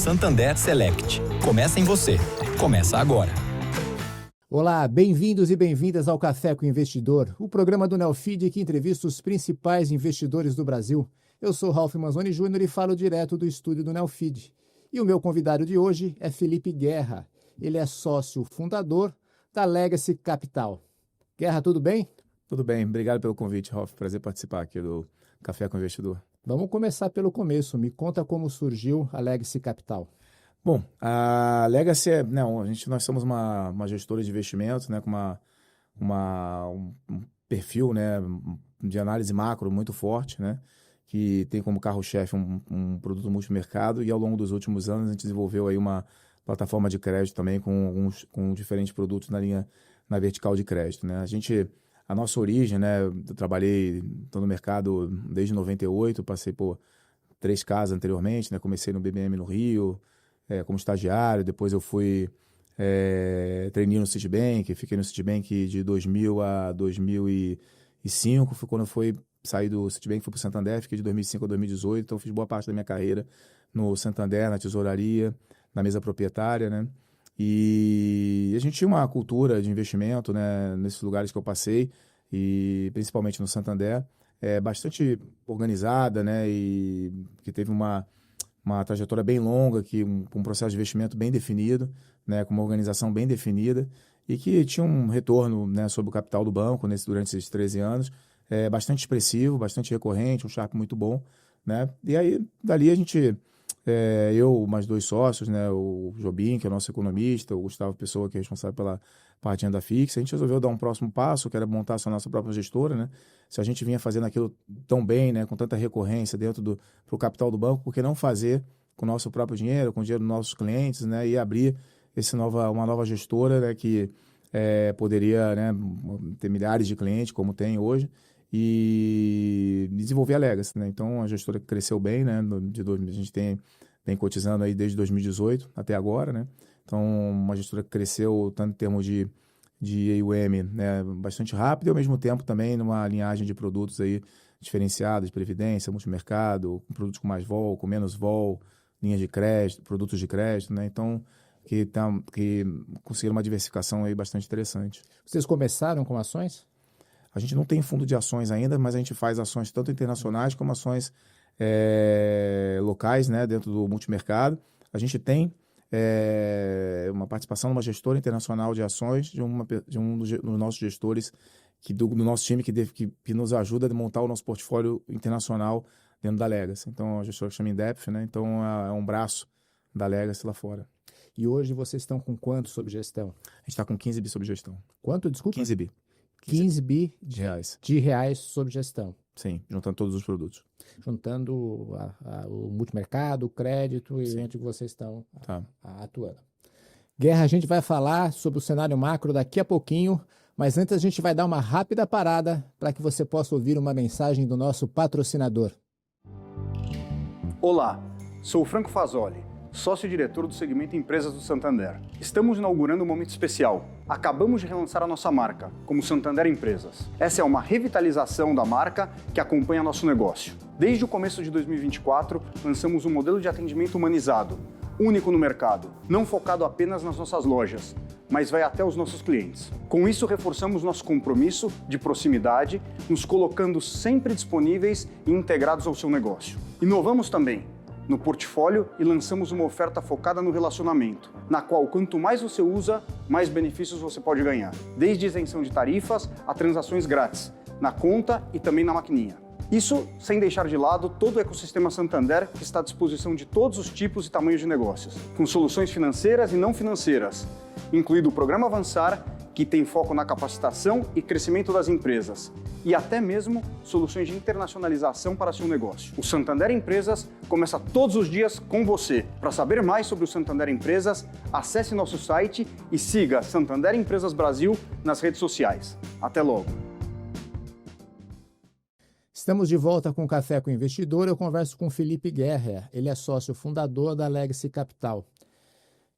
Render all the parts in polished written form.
Santander Select. Começa em você. Começa agora. Olá, bem-vindos e bem-vindas ao Café com o Investidor, o programa do Neofeed que entrevista os principais investidores do Brasil. Eu sou Ralph Manzoni Júnior e falo direto do estúdio do Neofeed. E o meu convidado de hoje é Felipe Guerra. Ele é sócio fundador da Legacy Capital. Guerra, tudo bem? Tudo bem, obrigado pelo convite, Ralph. Prazer participar aqui do Café com o Investidor. Vamos começar pelo começo. Me conta como surgiu a Legacy Capital. Bom, a Legacy nós somos uma gestora de investimentos, né, com um perfil, né, de análise macro muito forte, né, que tem como carro-chefe um produto multimercado, e ao longo dos últimos anos a gente desenvolveu aí uma plataforma de crédito também com diferentes produtos na vertical de crédito, né. A nossa origem, né, estou no mercado desde 98, passei por 3 casas anteriormente, né, comecei no BBM no Rio, como estagiário, depois eu fui trainee no Citibank, fiquei no Citibank de 2000 a 2005, foi quando eu saí do Citibank, fui para o Santander, fiquei de 2005 a 2018, então fiz boa parte da minha carreira no Santander, na tesouraria, na mesa proprietária, né? E a gente tinha uma cultura de investimento, né, nesses lugares que eu passei, e principalmente no Santander, bastante organizada, né, e que teve uma trajetória bem longa, com um processo de investimento bem definido, né, com uma organização bem definida, e que tinha um retorno, né, sobre o capital do banco durante esses 13 anos, bastante expressivo, bastante recorrente, um Sharpe muito bom, né? E aí, dali a gente... eu, mais 2 sócios, né, o Jobim, que é o nosso economista, o Gustavo Pessoa, que é responsável pela parte de renda fixa, a gente resolveu dar um próximo passo, que era montar a nossa própria gestora, né? Se a gente vinha fazendo aquilo tão bem, né, com tanta recorrência dentro pro capital do banco, por que não fazer com o nosso próprio dinheiro, com o dinheiro dos nossos clientes, né, e abrir uma nova gestora, né, que poderia, né, ter milhares de clientes, como tem hoje, e desenvolver a Legacy, né? Então, a gestora cresceu bem, né? A gente vem cotizando aí desde 2018 até agora, né? Então, uma gestora que cresceu tanto em termos de AUM, né, bastante rápido, e ao mesmo tempo também numa linhagem de produtos aí diferenciados, de previdência, multimercado, com produtos com mais vol, com menos vol, linhas de crédito, produtos de crédito, né? Então, que conseguiram uma diversificação aí bastante interessante. Vocês começaram com ações? A gente não tem fundo de ações ainda, mas a gente faz ações tanto internacionais como ações locais, né, dentro do multimercado. A gente tem uma participação numa gestora internacional de ações de um dos nossos gestores, do nosso time, que nos ajuda a montar o nosso portfólio internacional dentro da Legacy. Então, a gestora chama Indepth, né? Então, é um braço da Legacy lá fora. E hoje vocês estão com quanto sob gestão? A gente está com 15 bi sob gestão. Quanto, desculpa? 15 bi. 15 bi de reais sob gestão. Sim, juntando todos os produtos. Juntando o multimercado, o crédito e onde vocês estão atuando. Guerra, a gente vai falar sobre o cenário macro daqui a pouquinho, mas antes a gente vai dar uma rápida parada para que você possa ouvir uma mensagem do nosso patrocinador. Olá, sou o Franco Fasoli, sócio-diretor do segmento Empresas do Santander. Estamos inaugurando um momento especial. Acabamos de relançar a nossa marca, como Santander Empresas. Essa é uma revitalização da marca que acompanha nosso negócio. Desde o começo de 2024, lançamos um modelo de atendimento humanizado, único no mercado, não focado apenas nas nossas lojas, mas vai até os nossos clientes. Com isso, reforçamos nosso compromisso de proximidade, nos colocando sempre disponíveis e integrados ao seu negócio. Inovamos também no portfólio e lançamos uma oferta focada no relacionamento, na qual quanto mais você usa, mais benefícios você pode ganhar. Desde isenção de tarifas a transações grátis, na conta e também na maquininha. Isso sem deixar de lado todo o ecossistema Santander, que está à disposição de todos os tipos e tamanhos de negócios, com soluções financeiras e não financeiras, incluído o Programa Avançar, que tem foco na capacitação e crescimento das empresas, e até mesmo soluções de internacionalização para seu negócio. O Santander Empresas começa todos os dias com você. Para saber mais sobre o Santander Empresas, acesse nosso site e siga Santander Empresas Brasil nas redes sociais. Até logo! Estamos de volta com o Café com o Investidor. Eu converso com o Felipe Guerra. Ele é sócio fundador da Legacy Capital.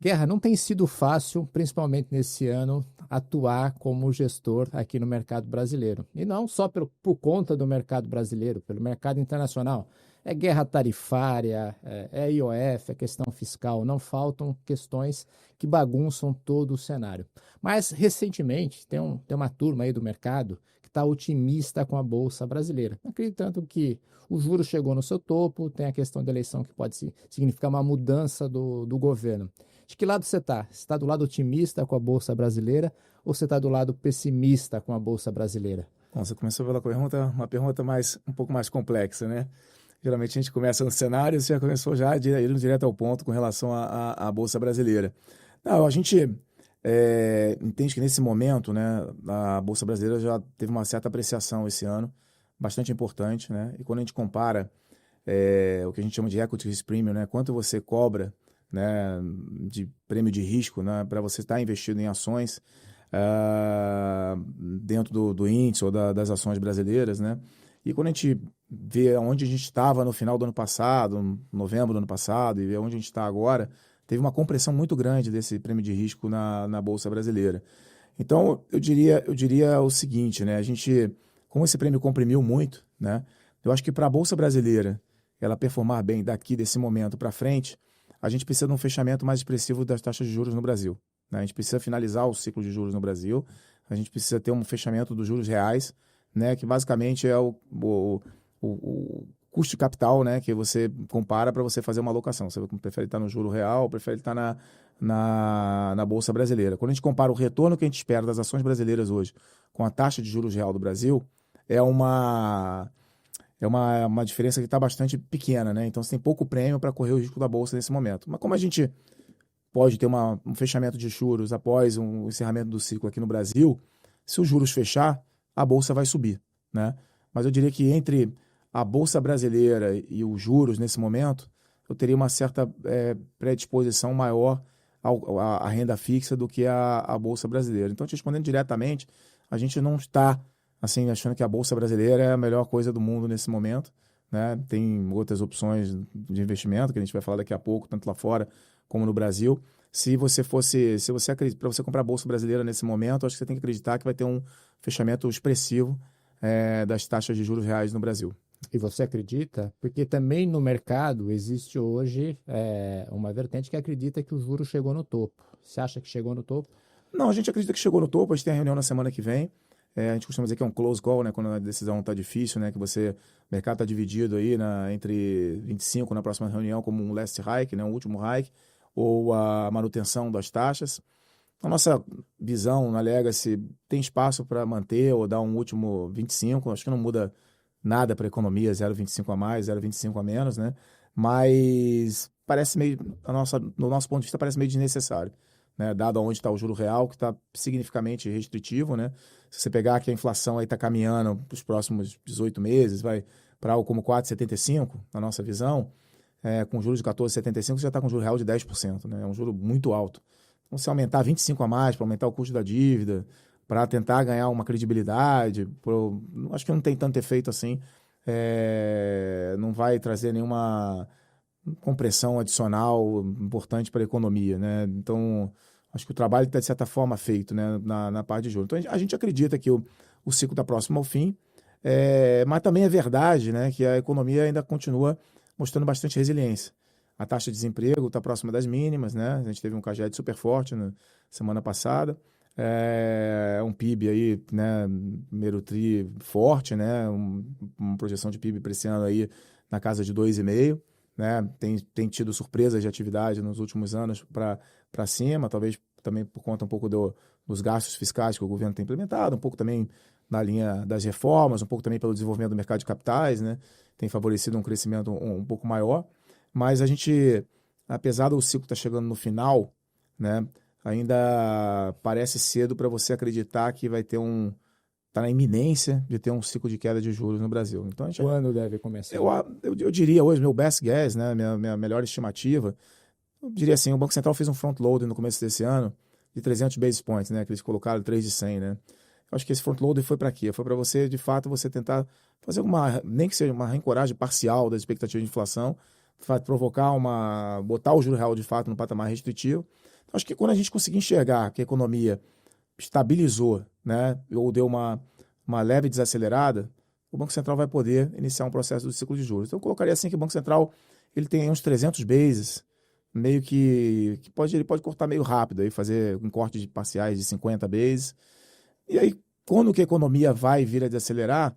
Guerra, não tem sido fácil, principalmente nesse ano, atuar como gestor aqui no mercado brasileiro. E não só por conta do mercado brasileiro, pelo mercado internacional. É guerra tarifária, é IOF, é questão fiscal, não faltam questões que bagunçam todo o cenário. Mas, recentemente, tem uma turma aí do mercado que está otimista com a Bolsa Brasileira, acreditando que o juro chegou no seu topo, tem a questão da eleição que pode significar uma mudança do governo. De que lado você está? Você está do lado otimista com a Bolsa Brasileira ou você está do lado pessimista com a Bolsa Brasileira? Bom, você começou pela pergunta, uma pergunta um pouco mais complexa, né? Geralmente a gente começa no cenário, você já começou já indo direto ao ponto com relação à Bolsa Brasileira. Não, a gente entende que nesse momento, né, a Bolsa Brasileira já teve uma certa apreciação esse ano, bastante importante, né? E quando a gente compara o que a gente chama de equity risk premium, né, quanto você cobra, né, de prêmio de risco, né, para você estar investido em ações dentro do índice ou das ações brasileiras, né? E quando a gente vê onde a gente estava no final do ano passado, novembro do ano passado, e vê onde a gente está agora, teve uma compressão muito grande desse prêmio de risco na Bolsa Brasileira. Então, eu diria o seguinte, né? A gente, como esse prêmio comprimiu muito, né? Eu acho que para a Bolsa Brasileira ela performar bem daqui desse momento para frente, a gente precisa de um fechamento mais expressivo das taxas de juros no Brasil, né? A gente precisa finalizar o ciclo de juros no Brasil, a gente precisa ter um fechamento dos juros reais, né? Que basicamente é o custo de capital, né? Que você compara para você fazer uma alocação. Você prefere estar no juro real, prefere estar na Bolsa Brasileira. Quando a gente compara o retorno que a gente espera das ações brasileiras hoje com a taxa de juros real do Brasil, é uma diferença que está bastante pequena, né? Então você tem pouco prêmio para correr o risco da Bolsa nesse momento. Mas como a gente pode ter um fechamento de juros após um encerramento do ciclo aqui no Brasil, se os juros fechar, a Bolsa vai subir, né? Mas eu diria que entre a Bolsa Brasileira e os juros nesse momento, eu teria uma certa predisposição maior à renda fixa do que a Bolsa Brasileira. Então, te respondendo diretamente, a gente não está assim, achando que a Bolsa Brasileira é a melhor coisa do mundo nesse momento, né? Tem outras opções de investimento que a gente vai falar daqui a pouco, tanto lá fora como no Brasil. Para você comprar a Bolsa Brasileira nesse momento, acho que você tem que acreditar que vai ter um fechamento expressivo das taxas de juros reais no Brasil. E você acredita? Porque também no mercado existe hoje uma vertente que acredita que o juro chegou no topo. Você acha que chegou no topo? Não, a gente acredita que chegou no topo. A gente tem a reunião na semana que vem. A gente costuma dizer que é um close call, né? Quando a decisão está difícil, né? Que o mercado está dividido aí entre 25 na próxima reunião como um last hike, né? Um último hike, ou a manutenção das taxas. A nossa visão na Legacy tem espaço para manter ou dar um último 25, acho que não muda nada para a economia, 0,25 a mais, 0,25 a menos, né? Mas parece meio, no nosso ponto de vista, parece meio desnecessário, né? Dado onde está o juro real, que está significativamente restritivo, né? Se você pegar que a inflação está caminhando para os próximos 18 meses, vai para algo como 4,75, na nossa visão, com juros de 14,75, você já está com juro real de 10%, né? É um juro muito alto. Então, se aumentar 25 a mais para aumentar o custo da dívida, para tentar ganhar uma credibilidade, acho que não tem tanto efeito assim, não vai trazer nenhuma compressão adicional importante para a economia, né? Então, acho que o trabalho está, de certa forma, feito, né, na parte de juros. Então, a gente acredita que o ciclo está próximo ao fim, mas também é verdade, né, que a economia ainda continua mostrando bastante resiliência. A taxa de desemprego está próxima das mínimas, né? A gente teve um CAGED super forte na semana passada. Um PIB aí, né, primeiro tri forte, né? Uma projeção de PIB para esse ano aí na casa de 2,5%, né? Tem tido surpresas de atividade nos últimos anos para cima, talvez também por conta um pouco dos gastos fiscais que o governo tem implementado, um pouco também na linha das reformas, um pouco também pelo desenvolvimento do mercado de capitais, né? Tem favorecido um crescimento um pouco maior. Mas a gente, apesar do ciclo estar chegando no final, né, ainda parece cedo para você acreditar que vai ter está na iminência de ter um ciclo de queda de juros no Brasil. Então, quando deve começar? Eu diria hoje, meu best guess, né, minha melhor estimativa, eu diria assim, o Banco Central fez um front-loading no começo desse ano de 300 basis points, né, que eles colocaram 3 de 100, né. Eu acho que esse front-loading foi para quê? Foi para você, de fato, você tentar fazer nem que seja uma reancoragem parcial das expectativas de inflação, provocar botar o juro real de fato no patamar restritivo. Então, acho que quando a gente conseguir enxergar que a economia estabilizou, né, ou deu uma leve desacelerada, o Banco Central vai poder iniciar um processo do ciclo de juros. Então, eu colocaria assim que o Banco Central ele tem uns 300 bases, meio que ele pode cortar meio rápido, aí fazer um corte de parciais de 50 bases. E aí, quando que a economia vai vir a desacelerar,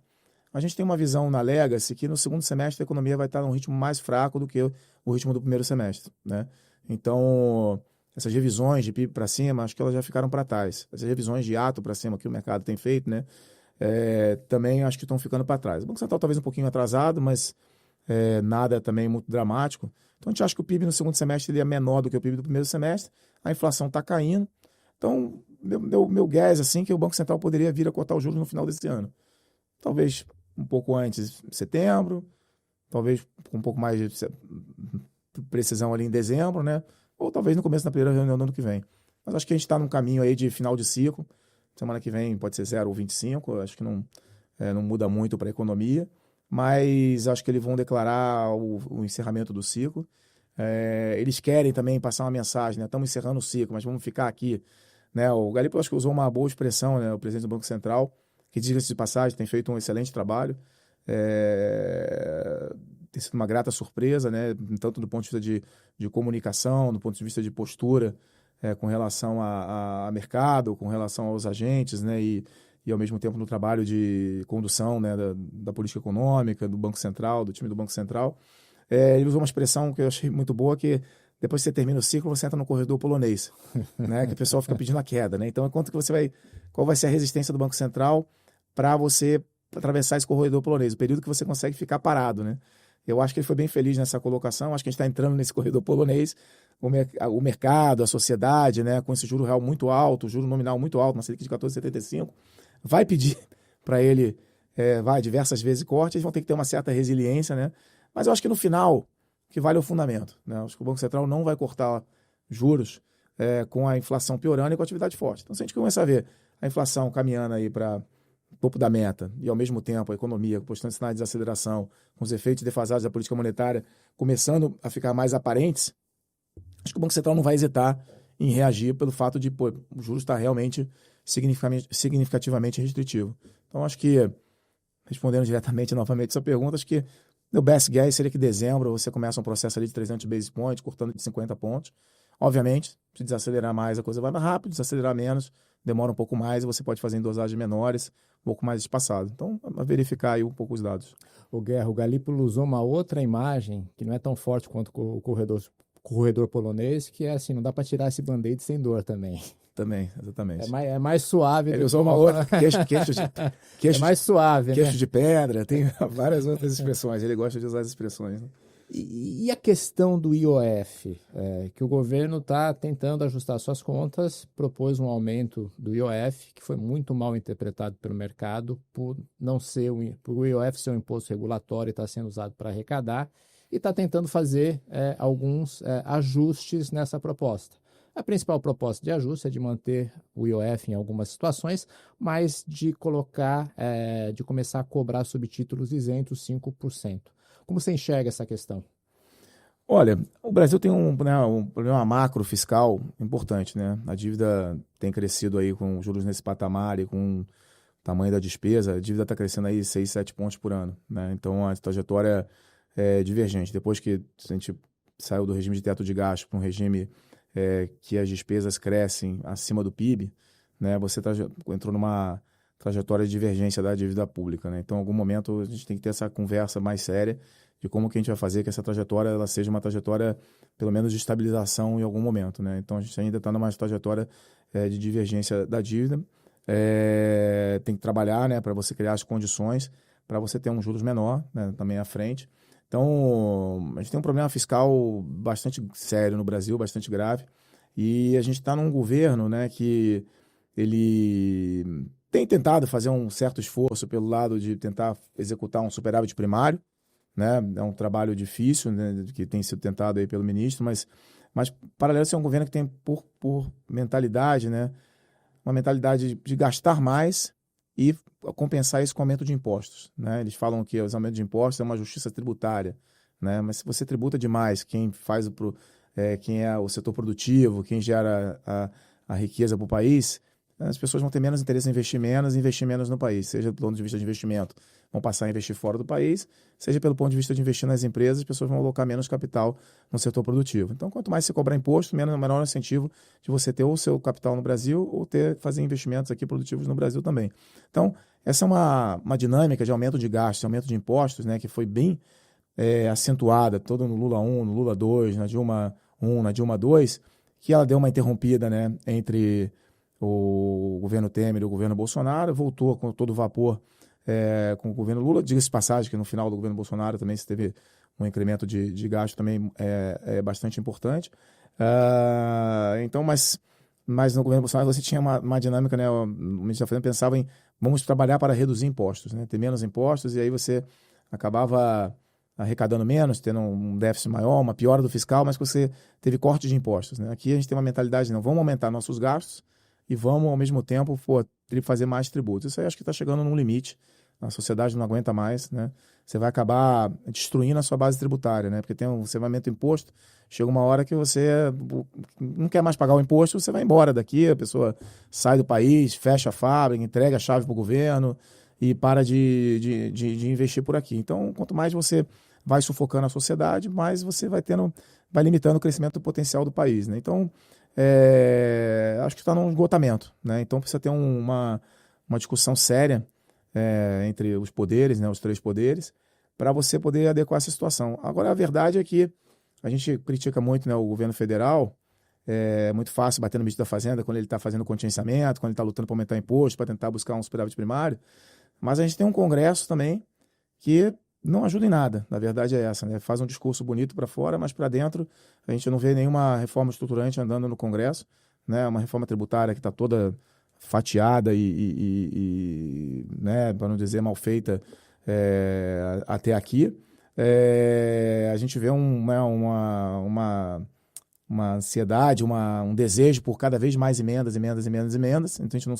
a gente tem uma visão na Legacy que no segundo semestre a economia vai estar num ritmo mais fraco do que o ritmo do primeiro semestre, né? Então, essas revisões de PIB para cima, acho que elas já ficaram para trás. Essas revisões de ato para cima que o mercado tem feito, né? Também acho que estão ficando para trás. O Banco Central talvez um pouquinho atrasado, mas nada também muito dramático. Então, a gente acha que o PIB no segundo semestre ele é menor do que o PIB do primeiro semestre, a inflação está caindo. Então, meu guess assim, que o Banco Central poderia vir a cortar os juros no final desse ano. Talvez um pouco antes, em setembro, talvez com um pouco mais de precisão ali em dezembro, né? Ou talvez no começo da primeira reunião do ano que vem. Mas acho que a gente está num caminho aí de final de ciclo. Semana que vem pode ser 0 ou 25, acho que não muda muito para a economia, mas acho que eles vão declarar o encerramento do ciclo. Eles querem também passar uma mensagem, né? Estamos encerrando o ciclo, mas vamos ficar aqui, né? O Galípolo acho que usou uma boa expressão, né? O presidente do Banco Central, que, diga-se de passagem, tem feito um excelente trabalho. Tem sido uma grata surpresa, né? Tanto do ponto de vista de comunicação, do ponto de vista de postura, com relação a mercado, com relação aos agentes, né? E ao mesmo tempo no trabalho de condução, né? da política econômica, do Banco Central, do time do Banco Central. Ele usou uma expressão que eu achei muito boa, que depois que você termina o ciclo, você entra no corredor polonês, né? Que o pessoal fica pedindo a queda, né? Então, qual vai ser a resistência do Banco Central para você atravessar esse corredor polonês, o período que você consegue ficar parado, né? Eu acho que ele foi bem feliz nessa colocação, acho que a gente está entrando nesse corredor polonês, o mercado, a sociedade, né, com esse juro real muito alto, juro nominal muito alto, uma Selic de 14,75, vai pedir para ele diversas vezes corte, eles vão ter que ter uma certa resiliência, né? Mas eu acho que no final, o que vale é o fundamento, né? Eu acho que o Banco Central não vai cortar juros com a inflação piorando e com a atividade forte. Então, se a gente começar a ver a inflação caminhando aí para topo da meta e, ao mesmo tempo, a economia postando sinais de desaceleração, com os efeitos defasados da política monetária começando a ficar mais aparentes, acho que o Banco Central não vai hesitar em reagir pelo fato de o juros estar realmente significativamente restritivo. Então, acho que, respondendo diretamente novamente essa pergunta, acho que o best guess seria que em dezembro você começa um processo ali de 300 basis points, cortando de 50 pontos. Obviamente, se desacelerar mais, a coisa vai mais rápido, desacelerar menos, demora um pouco mais e você pode fazer em dosagens menores, um pouco mais espaçado. Então, a verificar aí um pouco os dados. O Guerra, o Galípolo usou uma outra imagem que não é tão forte quanto o corredor polonês, que é assim, não dá para tirar esse band-aid sem dor também. Também, exatamente. É mais suave. Ele usou uma outra, queixo é mais suave, queixo né? de pedra, tem várias outras expressões, ele gosta de usar as expressões, né? E a questão do IOF, que o governo está tentando ajustar suas contas, propôs um aumento do IOF, que foi muito mal interpretado pelo mercado por o IOF ser um imposto regulatório e está sendo usado para arrecadar, e está tentando fazer alguns ajustes nessa proposta. A principal proposta de ajuste é de manter o IOF em algumas situações, mas de começar a cobrar subtítulos isentos 5%. Como você enxerga essa questão? Olha, o Brasil tem um problema macro fiscal importante, né? A dívida tem crescido aí com juros nesse patamar e com o tamanho da despesa, a dívida está crescendo aí 6, 7 pontos por ano, né? Então a trajetória é divergente. Depois que a gente saiu do regime de teto de gasto para um regime que as despesas crescem acima do PIB, né? Você entrou numa trajetória de divergência da dívida pública, né? Então, em algum momento, a gente tem que ter essa conversa mais séria de como que a gente vai fazer que essa trajetória ela seja uma trajetória, pelo menos, de estabilização em algum momento, né? Então, a gente ainda está numa trajetória de divergência da dívida. Tem que trabalhar, né, para você criar as condições para você ter um juros menor, né, também à frente. Então, a gente tem um problema fiscal bastante sério no Brasil, bastante grave, e a gente está num governo, né, que ele tem tentado fazer um certo esforço pelo lado de tentar executar um superávit primário, né? É um trabalho difícil, né, que tem sido tentado aí pelo ministro, mas paralelo a ser um governo que tem por mentalidade, né, uma mentalidade de gastar mais e compensar isso com aumento de impostos, né? Eles falam que os aumentos de impostos é uma justiça tributária, né? Mas se você tributa demais quem quem é o setor produtivo, quem gera a riqueza para o país, as pessoas vão ter menos interesse em investir menos no país, seja do ponto de vista de investimento, vão passar a investir fora do país, seja pelo ponto de vista de investir nas empresas, as pessoas vão alocar menos capital no setor produtivo. Então, quanto mais você cobrar imposto, menor o incentivo de você ter ou o seu capital no Brasil ou fazer investimentos aqui produtivos no Brasil também. Então, essa é uma dinâmica de aumento de gastos, aumento de impostos, né, que foi bem acentuada, todo no Lula 1, no Lula 2, na Dilma 1, na Dilma 2, que ela deu uma interrompida, né, entre o governo Temer e o governo Bolsonaro, voltou com todo vapor com o governo Lula. Diga-se de passagem que no final do governo Bolsonaro também se teve um incremento de gasto também bastante importante. Então, mas no governo Bolsonaro você tinha uma dinâmica, né, o ministro da Fazenda pensava em vamos trabalhar para reduzir impostos, né, ter menos impostos, e aí você acabava arrecadando menos, tendo um déficit maior, uma piora do fiscal, mas que você teve corte de impostos, né? Aqui a gente tem uma mentalidade, não, vamos aumentar nossos gastos e vamos, ao mesmo tempo, fazer mais tributos. Isso aí acho que está chegando num limite, a sociedade não aguenta mais, né? Você vai acabar destruindo a sua base tributária, né? Porque você vai aumentar o imposto, chega uma hora que você não quer mais pagar o imposto, você vai embora daqui, a pessoa sai do país, fecha a fábrica, entrega a chave para o governo e para de investir por aqui. Então, quanto mais você vai sufocando a sociedade, mais você vai limitando o crescimento potencial do país, né? Então, acho que está num esgotamento, né? Então, precisa ter uma discussão séria entre os poderes, né, os três poderes, para você poder adequar essa situação. Agora, a verdade é que a gente critica muito, né, o governo federal. É muito fácil bater no ministro da Fazenda quando ele está fazendo contingenciamento, quando ele está lutando para aumentar imposto, para tentar buscar um superávit primário. Mas a gente tem um Congresso também que não ajuda em nada. Na verdade é essa, né? Faz um discurso bonito para fora, mas para dentro a gente não vê nenhuma reforma estruturante andando no Congresso, né? Uma reforma tributária que está toda fatiada né, para não dizer mal feita até aqui. A gente vê uma ansiedade, um desejo por cada vez mais emendas. Então a gente não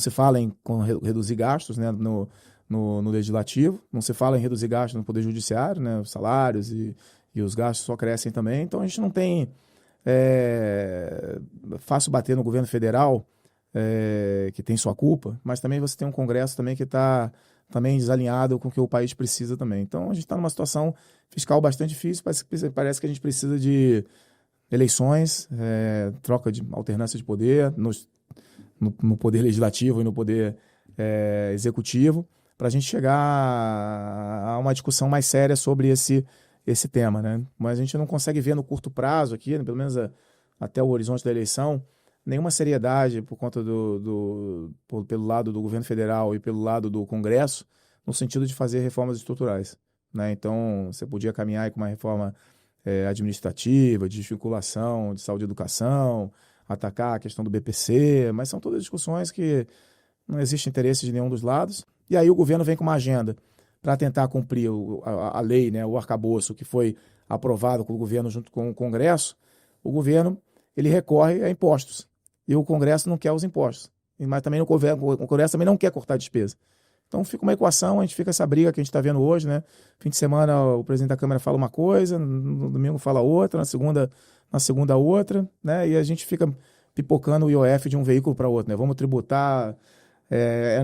se fala em reduzir gastos, né, no legislativo, não se fala em reduzir gastos no poder judiciário, né, os salários e os gastos só crescem também. Então a gente não tem fácil bater no governo federal, que tem sua culpa, mas também você tem um Congresso também que está também desalinhado com o que o país precisa também. Então a gente está numa situação fiscal bastante difícil, parece que a gente precisa de eleições, troca de alternância de poder no poder legislativo e no poder executivo, para a gente chegar a uma discussão mais séria sobre esse tema, né? Mas a gente não consegue ver no curto prazo aqui, né, pelo menos até o horizonte da eleição, nenhuma seriedade por conta pelo lado do governo federal e pelo lado do Congresso, no sentido de fazer reformas estruturais, né? Então, você podia caminhar aí com uma reforma administrativa, de desvinculação de saúde e educação, atacar a questão do BPC, mas são todas discussões que não existe interesse de nenhum dos lados. E aí o governo vem com uma agenda para tentar cumprir a lei, né, o arcabouço que foi aprovado com o governo junto com o Congresso. O governo ele recorre a impostos e o Congresso não quer os impostos, mas também o Congresso também não quer cortar despesa. Então fica uma equação, a gente fica essa briga que a gente está vendo hoje, né? Fim de semana o presidente da Câmara fala uma coisa, no domingo fala outra, na segunda outra, né? E a gente fica pipocando o IOF de um veículo para outro, né? Vamos tributar,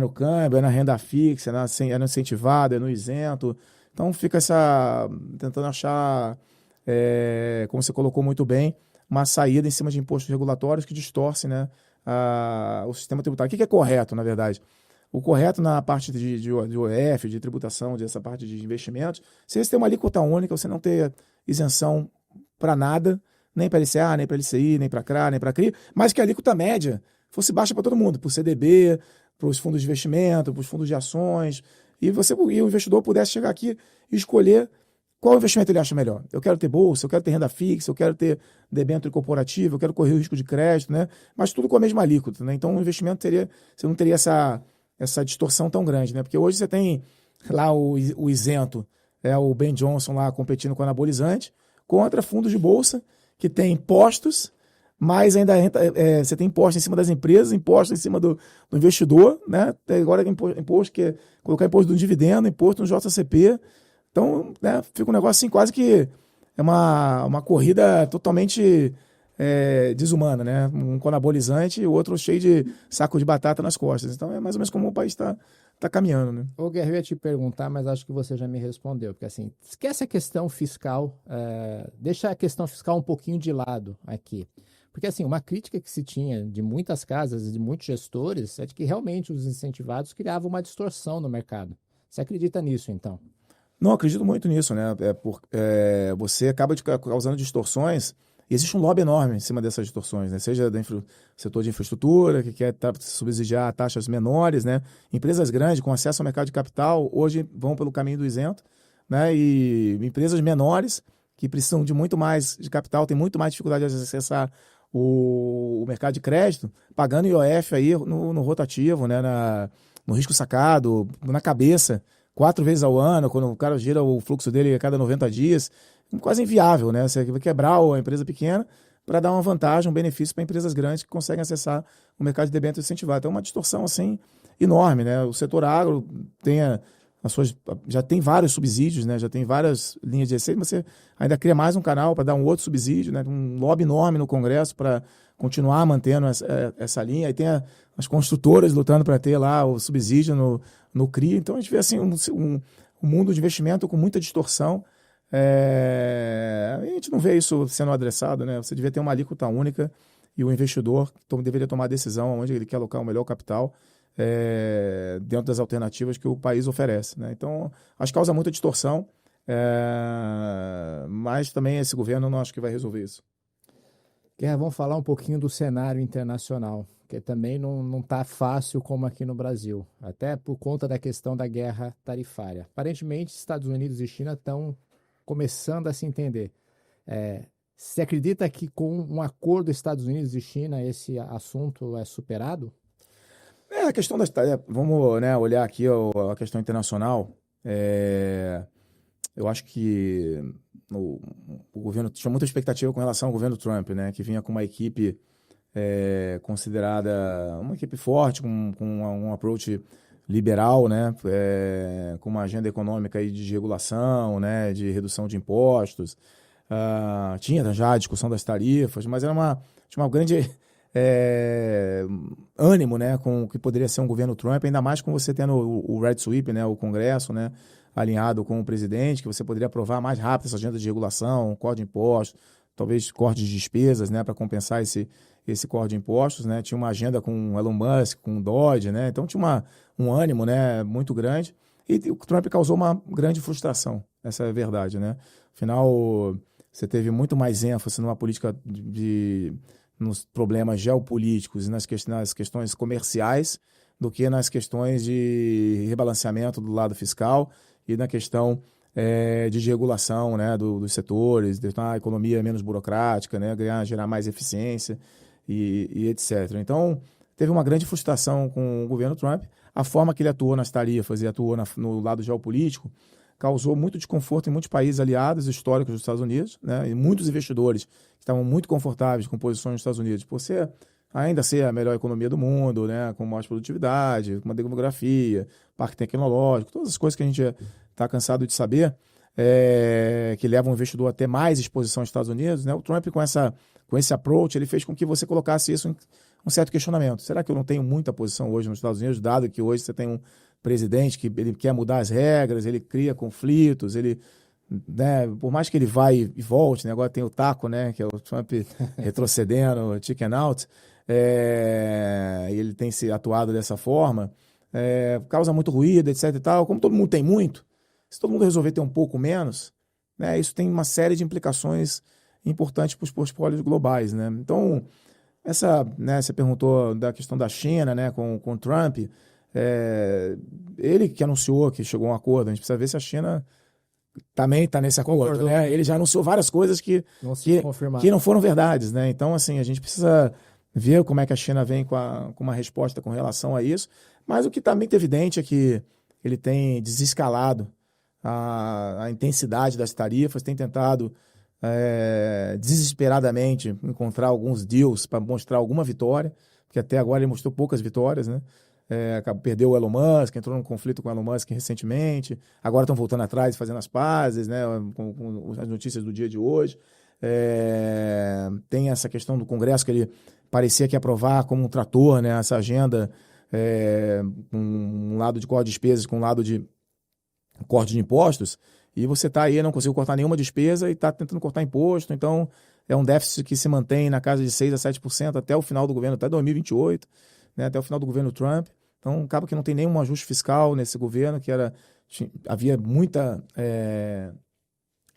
no câmbio, na renda fixa, é no incentivado, é no isento. Então fica tentando achar, como você colocou muito bem, uma saída em cima de impostos regulatórios que distorce, né, o sistema tributário. O que é correto, na verdade? O correto na parte de IOF, de tributação, dessa parte de investimentos, seria você ter uma alíquota única, você não ter isenção para nada, nem para LCA, nem para LCI, nem para CRA, nem para CRI, mas que a alíquota média fosse baixa para todo mundo, para o CDB, para os fundos de investimento, para os fundos de ações, e o investidor pudesse chegar aqui e escolher qual investimento ele acha melhor. Eu quero ter bolsa, eu quero ter renda fixa, eu quero ter debênture corporativo, eu quero correr o risco de crédito, né? Mas tudo com a mesma alíquota, né? Então o investimento você não teria essa distorção tão grande, né? Porque hoje você tem lá o isento, o Ben Johnson lá competindo com o anabolizante, contra fundos de bolsa que tem impostos, mas ainda você tem imposto em cima das empresas, imposto em cima do investidor, né? Agora imposto que colocar imposto do dividendo, imposto no JCP. Então, né, fica um negócio assim, quase que é uma corrida totalmente desumana, né? Um com anabolizante e o outro cheio de saco de batata nas costas. Então é mais ou menos como o país está caminhando, né? Ô, Guerra, eu ia te perguntar, mas acho que você já me respondeu, porque assim, esquece a questão fiscal, deixa a questão fiscal um pouquinho de lado aqui. Porque assim, uma crítica que se tinha de muitas casas e de muitos gestores é de que realmente os incentivados criavam uma distorção no mercado. Você acredita nisso, então? Não, acredito muito nisso, né? Você acaba causando distorções e existe um lobby enorme em cima dessas distorções, né? Seja do setor de infraestrutura, que quer subsidiar taxas menores, né? Empresas grandes com acesso ao mercado de capital hoje vão pelo caminho do isento, né? E empresas menores que precisam de muito mais de capital, têm muito mais dificuldade de acessar o mercado de crédito, pagando IOF aí no rotativo, né? No risco sacado, na cabeça, 4 vezes ao ano, quando o cara gira o fluxo dele a cada 90 dias, quase inviável, né? Você vai quebrar a empresa pequena para dar uma vantagem, um benefício para empresas grandes que conseguem acessar o mercado de debêntures incentivados. Então, é uma distorção assim enorme, né? O setor agro já tem vários subsídios, né? Já tem várias linhas de receita, mas você ainda cria mais um canal para dar um outro subsídio, né? Um lobby enorme no Congresso para continuar mantendo essa linha. Aí tem as construtoras lutando para ter lá o subsídio no CRI. Então, a gente vê assim, um mundo de investimento com muita distorção. A gente não vê isso sendo adressado, né? Você devia ter uma alíquota única e o investidor deveria tomar a decisão onde ele quer alocar o melhor capital dentro das alternativas que o país oferece, né? Então, acho que causa muita distorção, mas também esse governo não acho que vai resolver isso. Guerra, vamos falar um pouquinho do cenário internacional, que também não está fácil como aqui no Brasil, até por conta da questão da guerra tarifária. Aparentemente, Estados Unidos e China estão começando a se entender. Você acredita que com um acordo Estados Unidos e China esse assunto é superado? A questão vamos, né, olhar aqui a questão internacional. Eu acho que o governo tinha muita expectativa com relação ao governo Trump, né, que vinha com uma equipe considerada uma equipe forte, com um approach liberal, né, com uma agenda econômica aí de desregulação, né, de redução de impostos. Tinha já a discussão das tarifas, mas tinha uma grande ânimo, né, com o que poderia ser um governo Trump, ainda mais com você tendo o Red Sweep, né, o Congresso, né, alinhado com o presidente, que você poderia aprovar mais rápido essa agenda de regulação, corte de impostos, talvez corte de despesas, né, para compensar esse corte de impostos, né. Tinha uma agenda com o Elon Musk, com o Dodge, né, então tinha um ânimo, né, muito grande, e o Trump causou uma grande frustração, essa é a verdade, né. Afinal, você teve muito mais ênfase numa política nos problemas geopolíticos e nas questões comerciais do que nas questões de rebalanceamento do lado fiscal e na questão de regulação, né, dos setores, de uma economia menos burocrática, né, gerar mais eficiência e etc. Então, teve uma grande frustração com o governo Trump. A forma que ele atuou nas tarifas e atuou no lado geopolítico causou muito desconforto em muitos países aliados históricos dos Estados Unidos, né? E muitos investidores que estavam muito confortáveis com posições dos Estados Unidos, por ainda ser a melhor economia do mundo, né? Com maior produtividade, com uma demografia, parque tecnológico, todas as coisas que a gente está cansado de saber, que levam o investidor a ter mais exposição aos Estados Unidos, né? O Trump, com esse approach, ele fez com que você colocasse isso em um certo questionamento. Será que eu não tenho muita posição hoje nos Estados Unidos, dado que hoje você tem um presidente que ele quer mudar as regras, ele cria conflitos, né, por mais que ele vai e volte, né, agora tem o taco, né, que é o Trump retrocedendo, chicken out, e ele tem se atuado dessa forma, causa muito ruído, etc e tal. Como todo mundo tem muito, se todo mundo resolver ter um pouco menos, né, isso tem uma série de implicações importantes para os portfólios globais, né. Então, né, você perguntou da questão da China, né, com o Trump. Ele que anunciou que chegou a um acordo, a gente precisa ver se a China também está nesse acordo, né? Ele já anunciou várias coisas que não foram verdades, né? Então, assim, a gente precisa ver como é que a China vem com uma resposta com relação a isso, mas o que está muito evidente é que ele tem desescalado a intensidade das tarifas, tem tentado desesperadamente encontrar alguns deals para mostrar alguma vitória, porque até agora ele mostrou poucas vitórias, né? Perdeu o Elon Musk, entrou num conflito com o Elon Musk recentemente, agora estão voltando atrás, fazendo as pazes, né, com as notícias do dia de hoje. Tem essa questão do Congresso que ele parecia que ia aprovar como um trator, né, essa agenda, com um lado de corte de despesas, com um lado de corte de impostos, e você está aí, não conseguiu cortar nenhuma despesa e está tentando cortar imposto, então é um déficit que se mantém na casa de 6% a 7% até o final do governo, até 2028, né, até o final do governo Trump. Então, acaba que não tem nenhum ajuste fiscal nesse governo, havia muita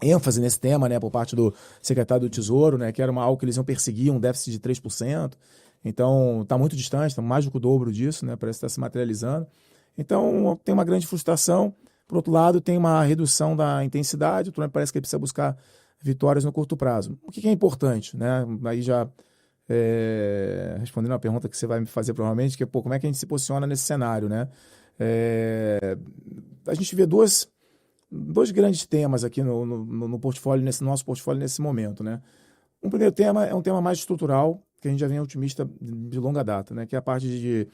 ênfase nesse tema, né, por parte do secretário do Tesouro, né, que era algo que eles iam perseguir, um déficit de 3%. Então, está muito distante, está mais do que o dobro disso, né, parece que está se materializando. Então, tem uma grande frustração. Por outro lado, tem uma redução da intensidade. O Trump parece que ele precisa buscar vitórias no curto prazo. O que é importante, né? Aí já respondendo a pergunta que você vai me fazer provavelmente, que é, como é que a gente se posiciona nesse cenário, né? A gente vê dois grandes temas aqui no portfólio, nesse nosso portfólio nesse momento, né? Um primeiro tema é um tema mais estrutural, que a gente já vem otimista de longa data, né? Que é a parte de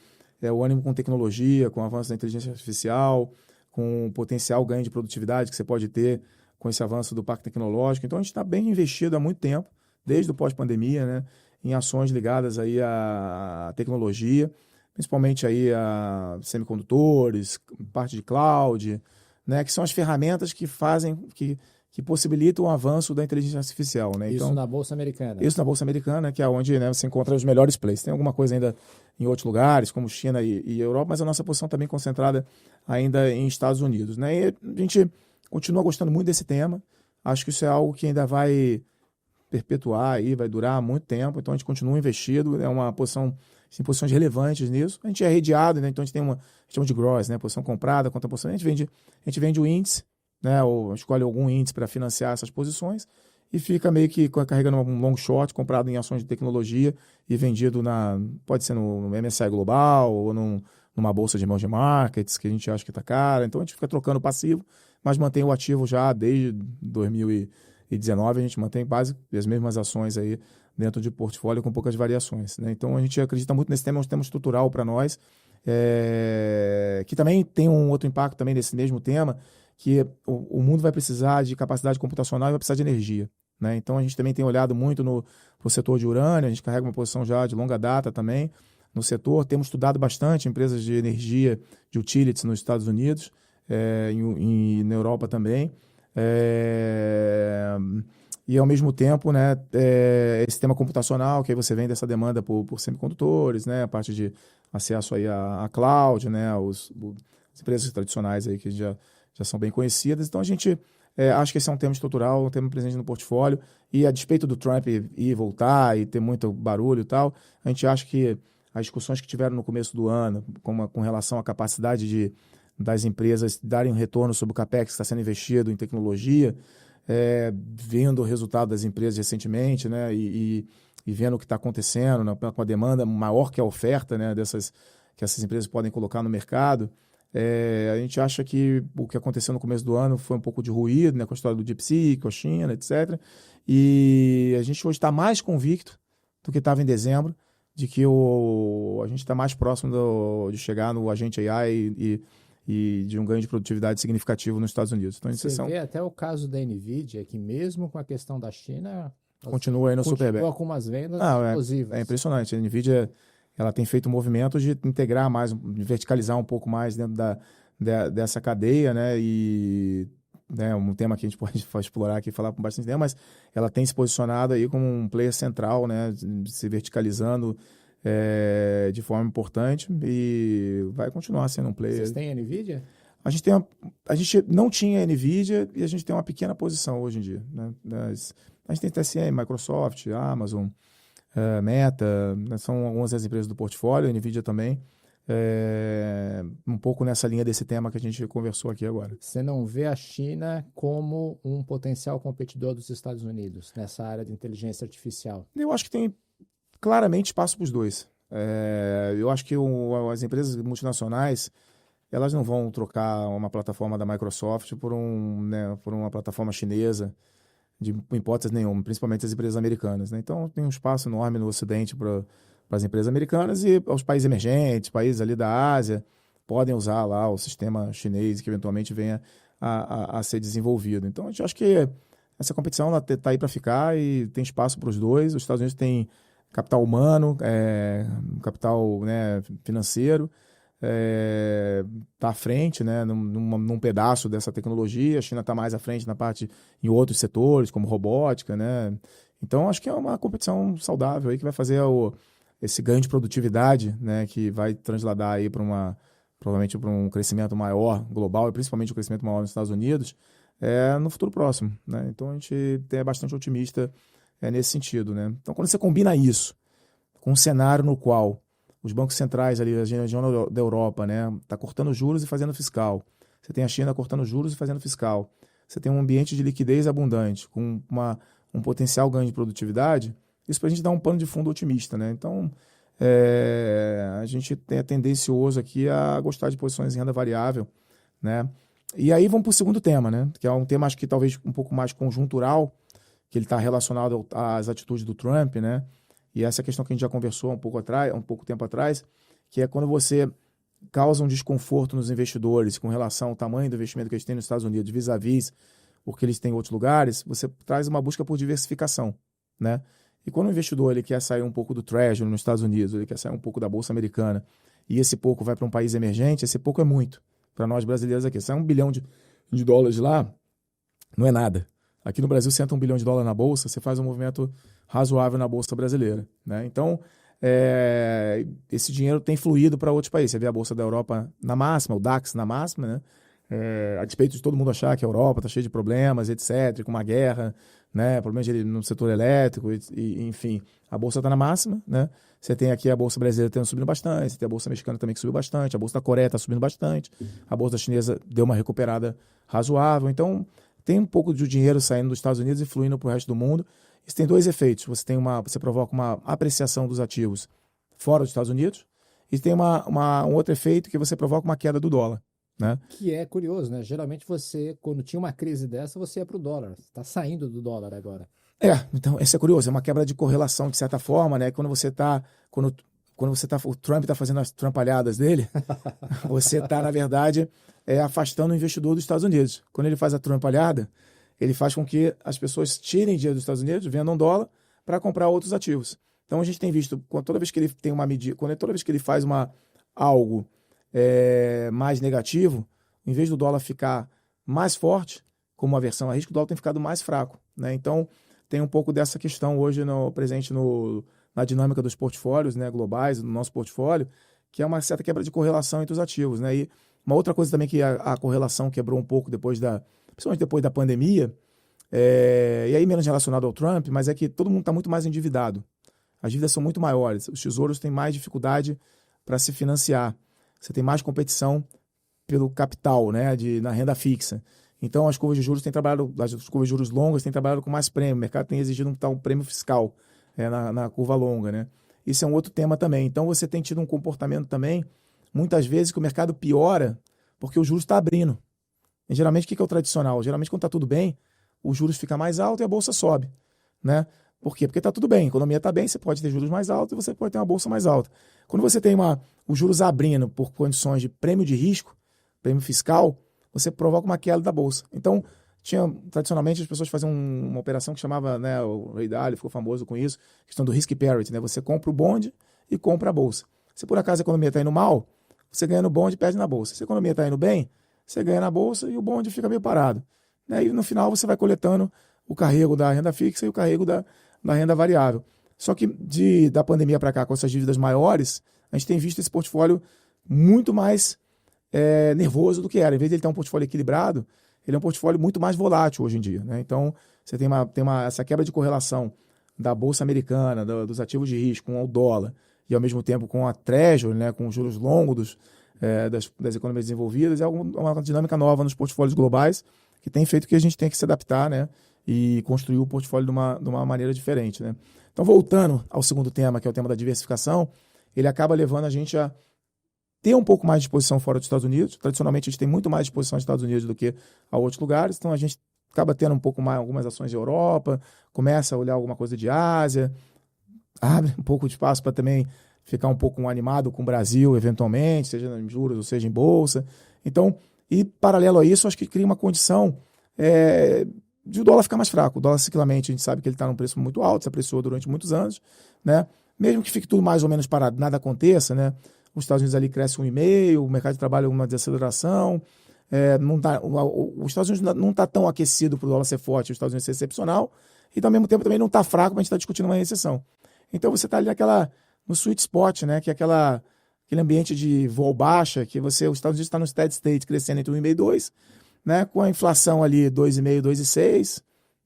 o ânimo com tecnologia, com o avanço da inteligência artificial, com o potencial ganho de produtividade que você pode ter com esse avanço do parque tecnológico. Então, a gente está bem investido há muito tempo, desde o pós-pandemia, né? Em ações ligadas aí à tecnologia, principalmente aí a semicondutores, parte de cloud, né? Que são as ferramentas que fazem, que possibilitam o avanço da inteligência artificial, né? Isso então, na Bolsa Americana. Isso na Bolsa Americana, que é onde, né, você encontra os melhores players. Tem alguma coisa ainda em outros lugares, como China e Europa, mas a nossa posição está bem concentrada ainda em Estados Unidos, né? E a gente continua gostando muito desse tema. Acho que isso é algo que ainda vai perpetuar aí, vai durar muito tempo. Então a gente continua investido, é uma posição, tem posições relevantes nisso. A gente é redeado, né? Então a gente tem uma, chama de gross, né? Posição comprada, contra posição. A gente vende o índice, né? Ou escolhe algum índice para financiar essas posições e fica meio que carregando um long short comprado em ações de tecnologia e vendido pode ser no MSCI Global ou numa bolsa de emerging markets que a gente acha que está cara. Então a gente fica trocando passivo, mas mantém o ativo já desde 2019, a gente mantém quase as mesmas ações aí dentro de portfólio com poucas variações, né? Então a gente acredita muito nesse tema, é um tema estrutural para nós, que também tem um outro impacto também nesse mesmo tema, que o mundo vai precisar de capacidade computacional e vai precisar de energia, né? Então a gente também tem olhado muito para o setor de urânio, a gente carrega uma posição já de longa data também no setor, temos estudado bastante empresas de energia, de utilities nos Estados Unidos e na Europa também, e ao mesmo tempo, né, esse tema computacional, que aí você vende essa demanda por semicondutores, né, a parte de acesso aí à cloud, né, as empresas tradicionais aí que já são bem conhecidas. Então a gente acha que esse é um tema estrutural, um tema presente no portfólio, e a despeito do Trump ir e voltar e ter muito barulho e tal, a gente acha que as discussões que tiveram no começo do ano com relação à capacidade das empresas darem um retorno sobre o CAPEX que está sendo investido em tecnologia, vendo o resultado das empresas recentemente, né, e vendo o que está acontecendo, né, com a demanda maior que a oferta, né, que essas empresas podem colocar no mercado, a gente acha que o que aconteceu no começo do ano foi um pouco de ruído, né, com a história do DeepSeek, com a China, etc. E a gente hoje está mais convicto do que estava em dezembro, de que a gente está mais próximo de chegar no agente AI e de um ganho de produtividade significativo nos Estados Unidos. Então, você vê até o caso da NVIDIA, que mesmo com a questão da China, continua aí no super bem. Continua com umas vendas explosivas. É impressionante. A NVIDIA ela tem feito movimentos de integrar mais, de verticalizar um pouco mais dentro dessa cadeia, né? E um tema que a gente pode explorar aqui e falar com bastante tempo, mas ela tem se posicionado aí como um player central, né? Se verticalizando de forma importante e vai continuar sendo um player. Vocês têm NVIDIA? A gente não tinha NVIDIA e a gente tem uma pequena posição hoje em dia, né? A gente tem TSM, Microsoft, Amazon, Meta, né? São algumas das empresas do portfólio, NVIDIA também, um pouco nessa linha desse tema que a gente conversou aqui agora. Você não vê a China como um potencial competidor dos Estados Unidos nessa área de inteligência artificial? Eu acho que tem claramente espaço para os dois. Eu acho que as empresas multinacionais elas não vão trocar uma plataforma da Microsoft por uma plataforma chinesa, de hipótese nenhuma, principalmente as empresas americanas, né? Então, tem um espaço enorme no Ocidente para as empresas americanas e os países emergentes, países ali da Ásia, podem usar lá o sistema chinês que eventualmente venha a ser desenvolvido. Então, a gente acha que essa competição está aí para ficar e tem espaço para os dois. Os Estados Unidos têm capital humano, capital, né, financeiro, está à frente, né, num pedaço dessa tecnologia. A China está mais à frente em outros setores, como robótica, né? Então, acho que é uma competição saudável aí que vai fazer esse ganho de produtividade, né, que vai transladar aí provavelmente para um crescimento maior global e principalmente um crescimento maior nos Estados Unidos no futuro próximo, né? Então, a gente é bastante otimista nesse sentido, né? Então, quando você combina isso com um cenário no qual os bancos centrais ali, a região da Europa, né, tá cortando juros e fazendo fiscal. Você tem a China cortando juros e fazendo fiscal. Você tem um ambiente de liquidez abundante, com um potencial ganho de produtividade. Isso para a gente dar um pano de fundo otimista, né? Então, a gente é tendencioso aqui a gostar de posições em renda variável, né? E aí vamos para o segundo tema, né? Que é um tema, acho que talvez um pouco mais conjuntural, que ele está relacionado às atitudes do Trump, né? E essa questão que a gente já conversou um pouco tempo atrás, que é quando você causa um desconforto nos investidores com relação ao tamanho do investimento que eles têm nos Estados Unidos vis-à-vis o que eles têm em outros lugares, você traz uma busca por diversificação, né? E quando o investidor ele quer sair um pouco do Treasury nos Estados Unidos, ele quer sair um pouco da Bolsa Americana, e esse pouco vai para um país emergente, esse pouco é muito para nós brasileiros aqui. Sai $1 bilhão de dólares lá, não é nada. Aqui no Brasil, você entra $1 bilhão na Bolsa, você faz um movimento razoável na Bolsa brasileira, né? Então, esse dinheiro tem fluído para outros países. Você vê a Bolsa da Europa na máxima, o DAX na máxima, né? A despeito de todo mundo achar que a Europa está cheia de problemas, etc., com uma guerra, né? Problemas no setor elétrico, enfim, a Bolsa está na máxima, né? Você tem aqui a Bolsa brasileira subindo bastante, você tem a Bolsa mexicana também que subiu bastante, a Bolsa da Coreia está subindo bastante, a Bolsa chinesa deu uma recuperada razoável. Então, tem um pouco de dinheiro saindo dos Estados Unidos e fluindo para o resto do mundo. Isso tem dois efeitos. Você provoca uma apreciação dos ativos fora dos Estados Unidos e tem um outro efeito que você provoca uma queda do dólar, né? Que é curioso, né? Geralmente quando tinha uma crise dessa, você ia para o dólar. Você está saindo do dólar agora. Então, isso é curioso. É uma quebra de correlação, de certa forma, né? Quando o Trump está fazendo as trampalhadas dele, você está, na verdade, afastando o investidor dos Estados Unidos. Quando ele faz a trampalhada, ele faz com que as pessoas tirem dinheiro dos Estados Unidos, vendam dólar, para comprar outros ativos. Então, a gente tem visto, toda vez que ele tem uma medida, toda vez que ele faz algo mais negativo, em vez do dólar ficar mais forte, como uma aversão a risco, o dólar tem ficado mais fraco, né? Então, tem um pouco dessa questão hoje presente na dinâmica dos portfólios, né, globais, do nosso portfólio, que é uma certa quebra de correlação entre os ativos, né? E uma outra coisa também que a correlação quebrou um pouco principalmente depois da pandemia, e aí menos relacionado ao Trump, mas é que todo mundo está muito mais endividado. As dívidas são muito maiores, os tesouros têm mais dificuldade para se financiar. Você tem mais competição pelo capital, né, na renda fixa. Então, as curvas de juros as curvas de juros longas têm trabalhado com mais prêmio. O mercado tem exigido um tal prêmio fiscal na curva longa, né? Isso é um outro tema também. Então, você tem tido um comportamento também, muitas vezes, que o mercado piora porque o juros está abrindo. E, geralmente, o que é o tradicional? Geralmente, quando está tudo bem, os juros ficam mais altos e a bolsa sobe, né? Por quê? Porque está tudo bem. A economia está bem, você pode ter juros mais altos e você pode ter uma bolsa mais alta. Quando você tem os juros abrindo por condições de prêmio de risco, prêmio fiscal, você provoca uma queda da bolsa. Então, tradicionalmente, as pessoas faziam uma operação que chamava, né, o Ray Dalio ficou famoso com isso, questão do risk parity, né? Você compra o bonde e compra a bolsa. Se por acaso a economia está indo mal, você ganha no bonde e perde na bolsa. Se a economia está indo bem, você ganha na bolsa e o bonde fica meio parado, né? E no final você vai coletando o carrego da renda fixa e o carrego da renda variável. Só que da pandemia para cá, com essas dívidas maiores, a gente tem visto esse portfólio muito mais nervoso do que era. Em vez de ele ter um portfólio equilibrado, ele é um portfólio muito mais volátil hoje em dia, né? Então, você tem essa quebra de correlação da Bolsa Americana, dos ativos de risco com o dólar, e ao mesmo tempo com a Treasury, né, com os juros longos das economias desenvolvidas, é uma dinâmica nova nos portfólios globais que tem feito que a gente tem que se adaptar, né, e construir o portfólio de uma maneira diferente, né? Então, voltando ao segundo tema, que é o tema da diversificação, ele acaba levando a gente a ter um pouco mais de exposição fora dos Estados Unidos. Tradicionalmente, a gente tem muito mais exposição aos Estados Unidos do que a outros lugares, então a gente acaba tendo um pouco mais algumas ações de Europa, começa a olhar alguma coisa de Ásia, abre um pouco de espaço para também ficar um pouco animado com o Brasil, eventualmente, seja em juros ou seja em bolsa. Então, e paralelo a isso, acho que cria uma condição de o dólar ficar mais fraco. O dólar, ciclicamente, a gente sabe que ele está num preço muito alto, se apreciou durante muitos anos, né? Mesmo que fique tudo mais ou menos parado, nada aconteça, né? Os Estados Unidos ali cresce 1,5%, o mercado de trabalho uma desaceleração, os Estados Unidos não está tão aquecido para o dólar ser forte, os Estados Unidos ser excepcional, e ao mesmo tempo também não está fraco para a gente estar discutindo uma recessão. Então você está ali no sweet spot, né? Que é aquele ambiente de vol baixa, que os Estados Unidos está no steady state, crescendo entre 1,5% e 2%, né? Com a inflação ali 2,5%, 2,6%,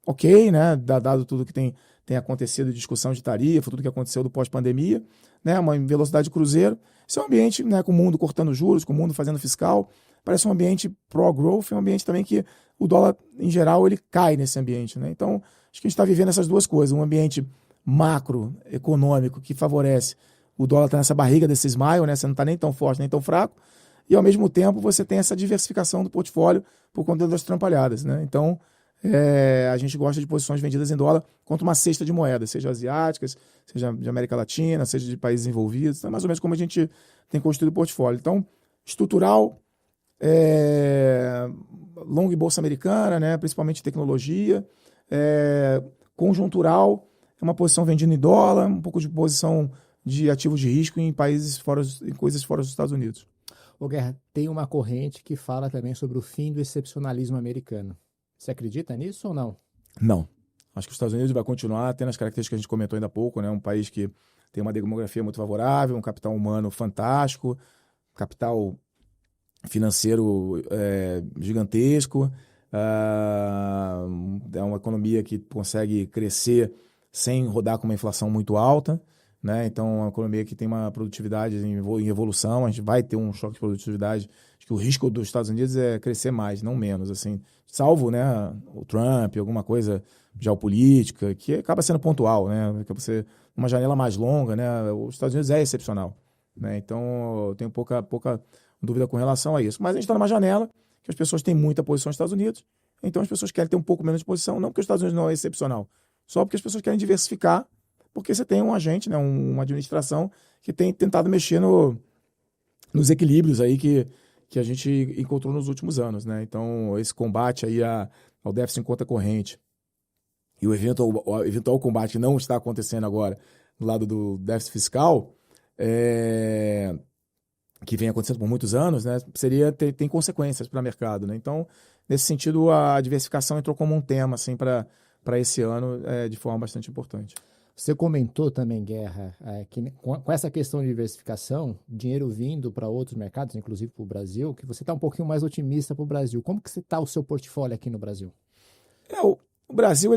ok, né? Dado tudo que tem acontecido de discussão de tarifa, tudo que aconteceu do pós-pandemia, né? Uma velocidade de cruzeiro. Isso é um ambiente, né, com o mundo cortando juros, com o mundo fazendo fiscal. Parece um ambiente pro-growth, é um ambiente também que o dólar, em geral, ele cai nesse ambiente, né? Então, acho que a gente está vivendo essas duas coisas. Um ambiente macroeconômico que favorece o dólar estar nessa barriga desse smile, né? Você não está nem tão forte, nem tão fraco. E, ao mesmo tempo, você tem essa diversificação do portfólio por conta das trampalhadas, né? Então, a gente gosta de posições vendidas em dólar contra uma cesta de moedas, seja asiáticas, seja de América Latina, seja de países envolvidos. Então, é mais ou menos como a gente tem construído o portfólio. Então, estrutural, long e bolsa americana, né? Principalmente tecnologia, conjuntural, é uma posição vendida em dólar, um pouco de posição de ativo de risco em países em coisas fora dos Estados Unidos. Ô Guerra, tem uma corrente que fala também sobre o fim do excepcionalismo americano. Você acredita nisso ou não? Não. Acho que os Estados Unidos vai continuar tendo as características que a gente comentou ainda há pouco, né? Um país que tem uma demografia muito favorável, um capital humano fantástico, capital financeiro gigantesco, é uma economia que consegue crescer sem rodar com uma inflação muito alta, né? Então, é uma economia que tem uma produtividade em evolução, a gente vai ter um choque de produtividade. Acho que o risco dos Estados Unidos é crescer mais, não menos, assim, salvo, né, o Trump, alguma coisa geopolítica, que acaba sendo pontual, né? Que você, uma janela mais longa, né? Os Estados Unidos é excepcional, né? Então, eu tenho pouca dúvida com relação a isso. Mas a gente está numa janela que as pessoas têm muita posição nos Estados Unidos, então as pessoas querem ter um pouco menos de posição, não porque os Estados Unidos não é excepcional, só porque as pessoas querem diversificar, porque você tem um agente, né, uma administração que tem tentado mexer nos equilíbrios aí que a gente encontrou nos últimos anos, né? Então, esse combate aí ao déficit em conta corrente e o eventual combate que não está acontecendo agora do lado do déficit fiscal, que vem acontecendo por muitos anos, né, tem consequências para o mercado, né? Então, nesse sentido, a diversificação entrou como um tema assim, para esse ano de forma bastante importante. Você comentou também, Guerra, que com essa questão de diversificação, dinheiro vindo para outros mercados, inclusive para o Brasil, que você está um pouquinho mais otimista para o Brasil. Como que está o seu portfólio aqui no Brasil? O Brasil,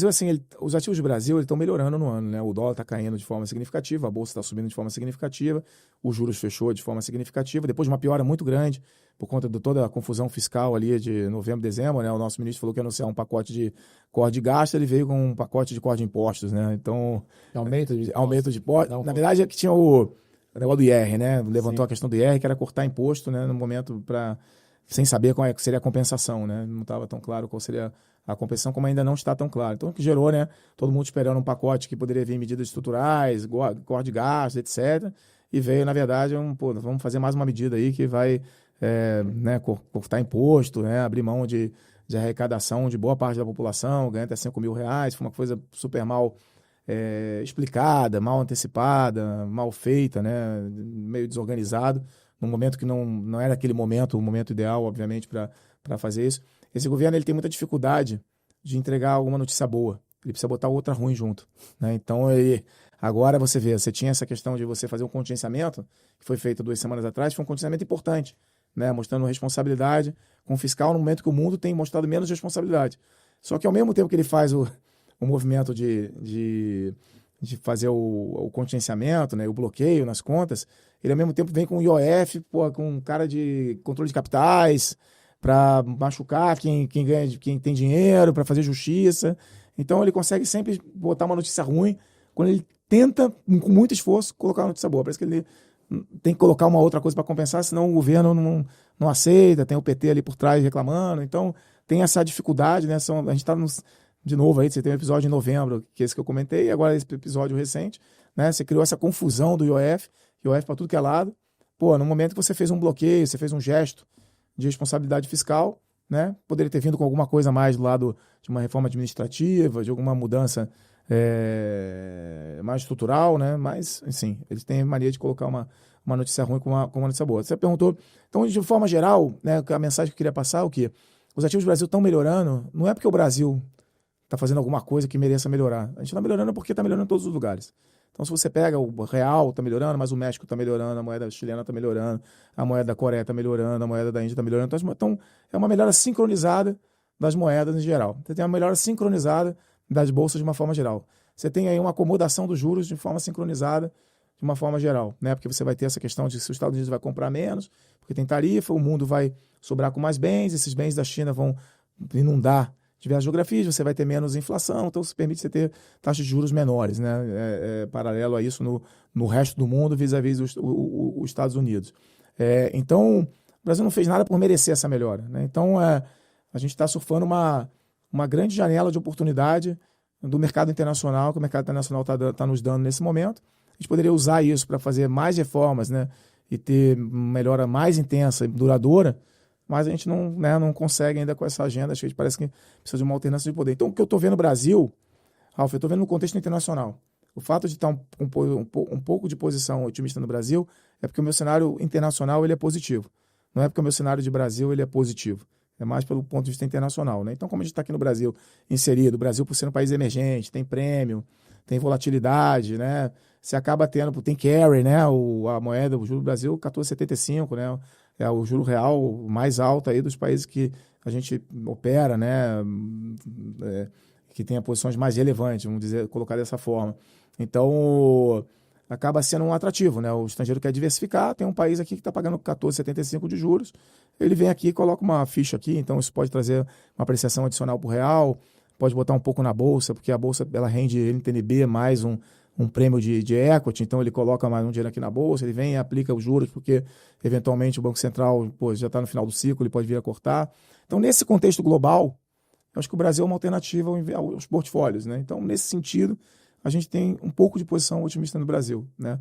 assim, os ativos do Brasil estão melhorando no ano, né? O dólar está caindo de forma significativa, a bolsa está subindo de forma significativa, os juros fechou de forma significativa, depois de uma piora muito grande por conta de toda a confusão fiscal ali de novembro, dezembro, né? O nosso ministro falou que ia anunciar um pacote de corte de gasto, ele veio com um pacote de corte de impostos, né? Então, aumento de impostos. Na verdade, é que tinha o negócio do IR, né? Levantou a questão do IR, que era cortar imposto, né? No momento sem saber qual seria a compensação, né? Não estava tão claro qual seria a compensação, como ainda não está tão claro. Então, o que gerou, né? Todo mundo esperando um pacote que poderia vir medidas estruturais, corte de gastos, etc. E veio, na verdade, vamos fazer mais uma medida aí que vai cortar imposto, né? Abrir mão de arrecadação de boa parte da população, ganhar até R$5.000. Foi uma coisa super mal explicada, mal antecipada, mal feita, né? Meio desorganizado, num momento que não era aquele momento, o momento ideal, obviamente, para fazer isso. Esse governo ele tem muita dificuldade de entregar alguma notícia boa. Ele precisa botar outra ruim junto, né? Então, agora você tinha essa questão de você fazer um contingenciamento, que foi feito 2 semanas atrás, foi um contingenciamento importante, né? Mostrando responsabilidade com o fiscal no momento que o mundo tem mostrado menos responsabilidade. Só que, ao mesmo tempo que ele faz o movimento de fazer o contingenciamento, né? O bloqueio nas contas, ele, ao mesmo tempo, vem com o IOF, com cara de controle de capitais, para machucar quem tem dinheiro, para fazer justiça. Então, ele consegue sempre botar uma notícia ruim quando ele tenta, com muito esforço, colocar uma notícia boa. Parece que ele tem que colocar uma outra coisa para compensar, senão o governo não aceita, tem o PT ali por trás reclamando. Então, tem essa dificuldade, né? A gente está de novo aí, você tem um episódio em novembro, que é esse que eu comentei, e agora esse episódio recente, né? Você criou essa confusão do IOF para tudo que é lado. No momento que você fez um bloqueio, você fez um gesto de responsabilidade fiscal, né? Poderia ter vindo com alguma coisa a mais do lado de uma reforma administrativa, de alguma mudança mais estrutural, né? Mas, assim, eles têm mania de colocar uma notícia ruim com uma notícia boa. Você perguntou, então, de forma geral, né, a mensagem que eu queria passar é o quê? Os ativos do Brasil estão melhorando, não é porque o Brasil está fazendo alguma coisa que mereça melhorar. A gente está melhorando porque está melhorando em todos os lugares. Então, se você pega o real, está melhorando, mas o México está melhorando, a moeda chilena está melhorando, a moeda da Coreia está melhorando, a moeda da Índia está melhorando. Então, é uma melhora sincronizada das moedas em geral. Você tem uma melhora sincronizada das bolsas de uma forma geral. Você tem aí uma acomodação dos juros de forma sincronizada de uma forma geral, né? Porque você vai ter essa questão de se os Estados Unidos vai comprar menos, porque tem tarifa, o mundo vai sobrar com mais bens, esses bens da China vão inundar diversas geografias, você vai ter menos inflação, então isso permite você ter taxas de juros menores, né? Paralelo a isso no resto do mundo, vis-à-vis os Estados Unidos. Então, o Brasil não fez nada por merecer essa melhora, né? Então, a gente está surfando uma grande janela de oportunidade do mercado internacional, que o mercado internacional está nos dando nesse momento. A gente poderia usar isso para fazer mais reformas, né? E ter uma melhora mais intensa e duradoura, mas a gente não consegue ainda com essa agenda. Acho que a gente parece que precisa de uma alternância de poder. Então, o que eu estou vendo no Brasil, Ralf, eu estou vendo no contexto internacional. O fato de estar um pouco de posição otimista no Brasil é porque o meu cenário internacional ele é positivo. Não é porque o meu cenário de Brasil ele é positivo. É mais pelo ponto de vista internacional, né? Então, como a gente está aqui no Brasil inserido, o Brasil por ser um país emergente, tem prêmio, tem volatilidade, né? Você acaba tendo, tem carry, né? A moeda, o juro do Brasil, 14,75, né? É o juro real mais alto aí dos países que a gente opera, né? Que tem posições mais relevantes, vamos dizer, colocar dessa forma. Então, acaba sendo um atrativo, né? O estrangeiro quer diversificar, tem um país aqui que está pagando 14,75 de juros, ele vem aqui e coloca uma ficha aqui, então isso pode trazer uma apreciação adicional para o real, pode botar um pouco na bolsa, porque a bolsa ela rende NTNB mais um prêmio de equity, então ele coloca mais um dinheiro aqui na bolsa, ele vem e aplica os juros, porque eventualmente o Banco Central já está no final do ciclo, ele pode vir a cortar. Então, nesse contexto global, eu acho que o Brasil é uma alternativa aos portfólios, né? Então, nesse sentido, a gente tem um pouco de posição otimista no Brasil, né?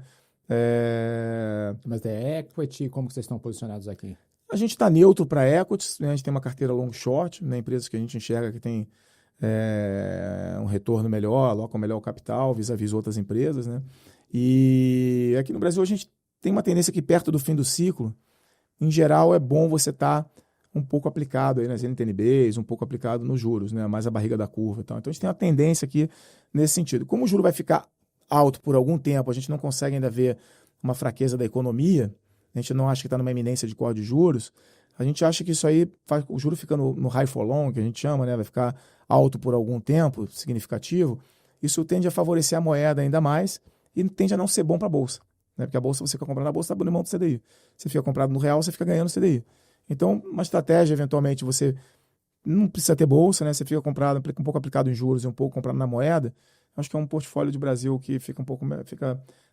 Mas é equity, como que vocês estão posicionados aqui? A gente está neutro para equities, né? A gente tem uma carteira long short, né? Empresas que a gente enxerga que tem um retorno melhor, alocam melhor o capital vis-à-vis outras empresas, né? E aqui no Brasil a gente tem uma tendência que perto do fim do ciclo, em geral é bom você estar um pouco aplicado aí nas NTNBs, um pouco aplicado nos juros, né? Mais a barriga da curva e tal. Então a gente tem uma tendência aqui nesse sentido. Como o juro vai ficar alto por algum tempo, a gente não consegue ainda ver uma fraqueza da economia, a gente não acha que está numa iminência de corte de juros, a gente acha que isso aí faz o juro fica no high for long, que a gente chama, né? Vai ficar alto por algum tempo, significativo. Isso tende a favorecer a moeda ainda mais e tende a não ser bom para a Bolsa, né? Porque a Bolsa, você fica comprando na Bolsa, está abrindo mão do CDI. Você fica comprado no real, você fica ganhando CDI. Então, uma estratégia, eventualmente, você não precisa ter Bolsa, né? Você fica comprado, um pouco aplicado em juros e um pouco comprado na moeda. Acho que é um portfólio de Brasil que fica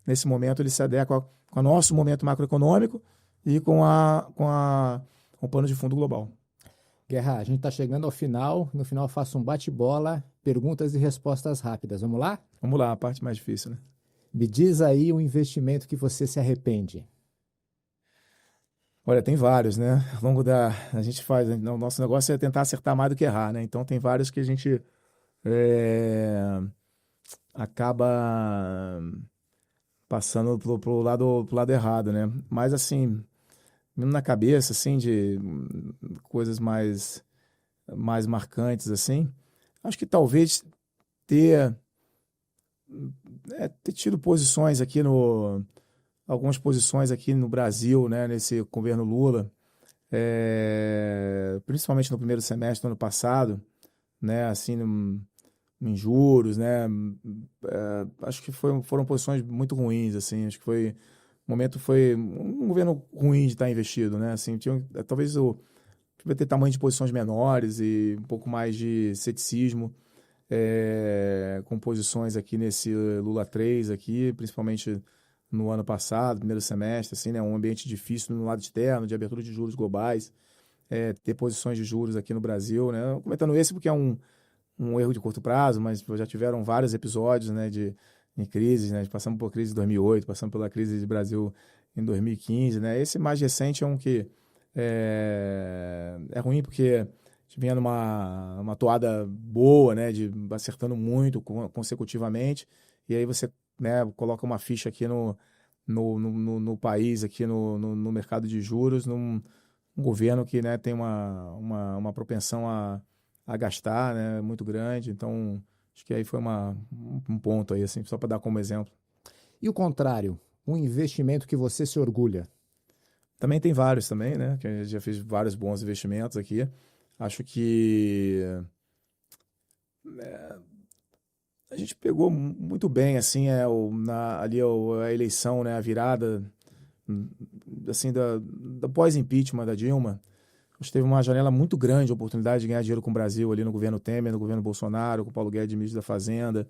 nesse momento, ele se adequa com o nosso momento macroeconômico e com o plano de fundo global. Guerra, a gente está chegando ao final. No final eu faço um bate-bola, perguntas e respostas rápidas. Vamos lá? Vamos lá, a parte mais difícil, né? Me diz aí um investimento que você se arrepende. Olha, tem vários, né? Ao longo a gente faz, o nosso negócio é tentar acertar mais do que errar, né? Então tem vários que a gente acaba passando pro lado errado, né? Mas assim, na cabeça, assim, de coisas mais marcantes, assim, acho que talvez ter tido posições aqui algumas posições aqui no Brasil, né, nesse governo Lula, principalmente no primeiro semestre do ano passado, né, assim, em juros, né, acho que foram posições muito ruins, assim, acho que o momento foi um governo ruim de estar investido, né, assim, talvez devia ter tamanho de posições menores e um pouco mais de ceticismo, com posições aqui nesse Lula 3 aqui, principalmente no ano passado, primeiro semestre, assim, né, um ambiente difícil no lado externo, de abertura de juros globais, ter posições de juros aqui no Brasil, né, comentando esse porque é um erro de curto prazo, mas já tiveram vários episódios, né, em crises, né, passamos por crise de 2008, passamos pela crise do Brasil em 2015, né, esse mais recente é um que é ruim porque gente vinha numa toada boa, né, de acertando muito consecutivamente, e aí você, né, coloca uma ficha aqui no país, aqui no mercado de juros, num governo que, né, tem uma propensão a gastar, né, muito grande. Então, acho que aí foi um ponto aí, assim, só para dar como exemplo. E o contrário, um investimento que você se orgulha? Também tem vários também, né, que a gente já fez vários bons investimentos aqui. Acho que a gente pegou muito bem, assim, a eleição, né, a virada, assim, da pós-impeachment da Dilma. A gente teve uma janela muito grande de oportunidade de ganhar dinheiro com o Brasil ali no governo Temer, no governo Bolsonaro, com o Paulo Guedes, ministro da Fazenda.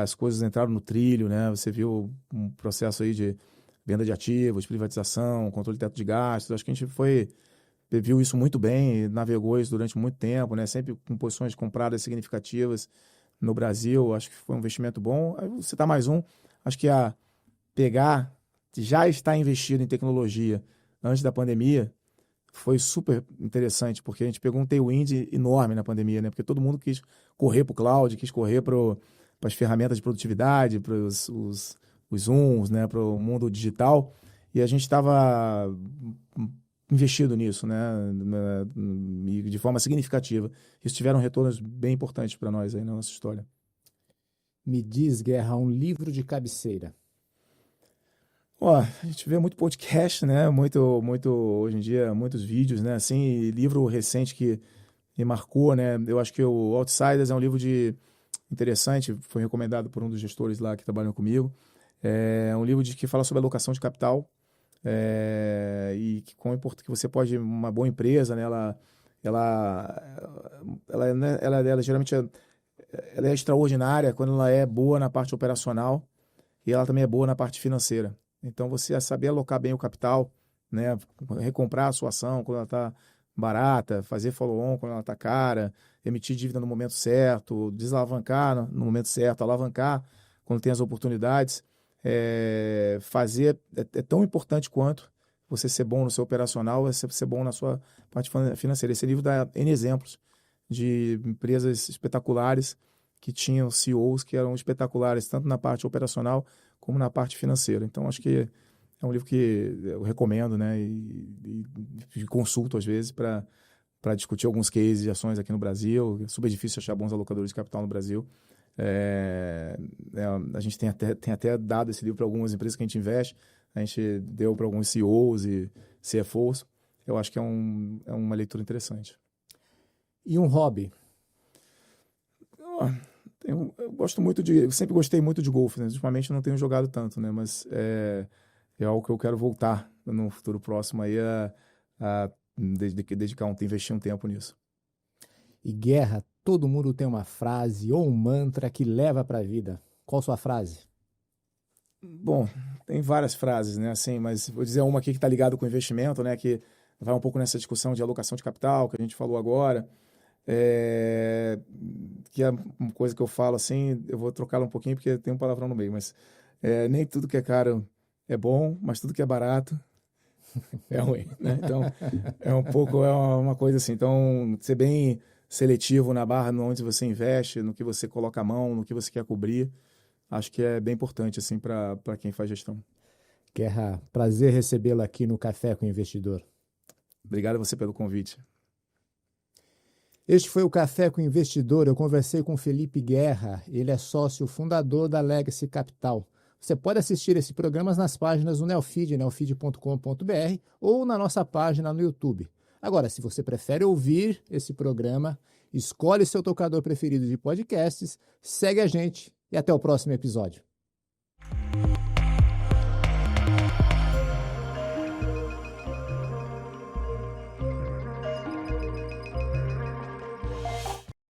As coisas entraram no trilho, né? Você viu um processo aí de venda de ativos, privatização, controle de teto de gastos. Acho que a gente viu isso muito bem, navegou isso durante muito tempo, né? Sempre com posições compradas significativas no Brasil. Acho que foi um investimento bom. Aí você citar mais um. Acho que já está investido em tecnologia antes da pandemia, foi super interessante, porque a gente pegou um tailwind enorme na pandemia, né? Porque todo mundo quis correr para o cloud, quis correr para as ferramentas de produtividade, para os Zooms, né? Para o mundo digital. E a gente estava investido nisso, né? De forma significativa. Isso tiveram retornos bem importantes para nós aí na nossa história. Me diz, Guerra, um livro de cabeceira. A gente vê muito podcast, né? Muito, hoje em dia, muitos vídeos, né? Assim, livro recente que me marcou, né? Eu acho que o Outsiders é um livro interessante, foi recomendado por um dos gestores lá que trabalham comigo. É um livro que fala sobre alocação de capital e como é importante que você pode, uma boa empresa, né? Ela geralmente ela é extraordinária quando ela é boa na parte operacional e ela também é boa na parte financeira. Então, você saber alocar bem o capital, né? Recomprar a sua ação quando ela está barata, fazer follow-on quando ela está cara, emitir dívida no momento certo, desalavancar no momento certo, alavancar quando tem as oportunidades. Fazer é tão importante quanto você ser bom no seu operacional, você ser bom na sua parte financeira. Esse livro dá N exemplos de empresas espetaculares que tinham CEOs que eram espetaculares, tanto na parte operacional como na parte financeira. Então, acho que é um livro que eu recomendo, né? E consulto, às vezes, para discutir alguns cases de ações aqui no Brasil. É super difícil achar bons alocadores de capital no Brasil. A gente tem até dado esse livro para algumas empresas que a gente investe. A gente deu para alguns CEOs e CFOs. Eu acho que é uma leitura interessante. E um hobby? Eu gosto muito eu sempre gostei muito de golfe, né? Ultimamente eu não tenho jogado tanto, né? Mas é algo que eu quero voltar no futuro próximo aí a investir um tempo nisso. E Guerra, todo mundo tem uma frase ou um mantra que leva para a vida. Qual sua frase? Bom, tem várias frases, né? Assim, mas vou dizer uma aqui que está ligado com investimento, né? Que vai um pouco nessa discussão de alocação de capital que a gente falou agora. Que é uma coisa que eu falo assim, eu vou trocá-la um pouquinho porque tem um palavrão no meio, mas nem tudo que é caro é bom, mas tudo que é barato é ruim, né? Então, uma coisa assim. Então, ser bem seletivo na barra onde você investe, no que você coloca a mão, no que você quer cobrir, acho que é bem importante assim para quem faz gestão. Guerra, prazer recebê-lo aqui no Café com o Investidor. Obrigado a você pelo convite. Este foi o Café com o Investidor. Eu conversei com Felipe Guerra. Ele é sócio fundador da Legacy Capital. Você pode assistir esse programa nas páginas do Neofeed, neofeed.com.br, ou na nossa página no YouTube. Agora, se você prefere ouvir esse programa, escolhe seu tocador preferido de podcasts, segue a gente e até o próximo episódio.